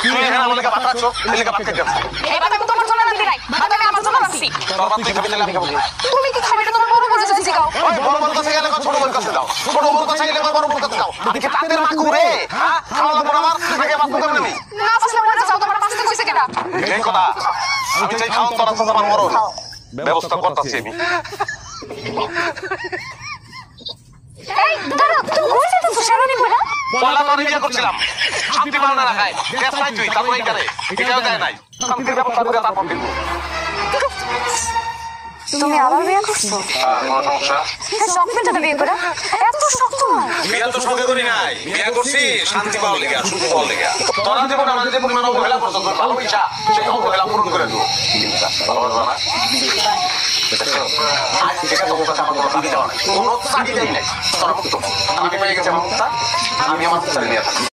তুমি এখানে আমাকে ভাত রাখছো এলাকা ভাত খেতে যাচ্ছি এই ভাত আমি তোমার জন্য দিতে নাই ভাত আমি আমার জন্য রাখছি তোর ভাত তুই খাবি না আমি খাবো তুমি কি খাবে এটা তোমার বড় বড় কাছে শিখাও ওই বড় বড় কাছে গেলে ছোট বড় কাছে দাও ছোট বড় কাছে গেলে বড় বড় কাছে দাও আমি কি তাদের মা করে হ্যাঁ খাওয়া লাগবে আমার আগে ভাত খেতে আমি না পাসলে মরে যাও তোমার পাসতে কইছে কেডা এই কথা আমি চাই খাওয়া তোর সাথে আমার মরণ ব্যবস্থা করতেছি আমি এই দাঁড়া তুমি কই যাচ্ছ শেরানি বলা পয়লা তো বিয়ে করছিলাম শান্তি পাও না রাখাই গ্যাস নাই তুই তারপরে এখানে এটাও দেয় নাই শান্তির ব্যবস্থা করে তারপর দিব তুমি আবার বিয়ে করছো কোনো সমস্যা শখ মেটাতে বিয়ে করা এত শখ তোমার বিয়ে তো সঙ্গে করি নাই বিয়ে করছি শান্তি পাওয়ার লেগে সুখ পাওয়ার লেগে তোরা জীবন আমাদের যে পরিমাণ অবহেলা করছো তোর ভালোবাসা সেই অবহেলা পূরণ করে দেবো ভালোবাসা না আজ থেকে তোর কাছে আমার কোনো চাকরি দেওয়া নাই কোনো চাকরি দেয় নাই তোরা মুক্ত আমি পেয়ে গেছি আমার মুক্তা আমি আমার চাকরি নিয়ে থাকি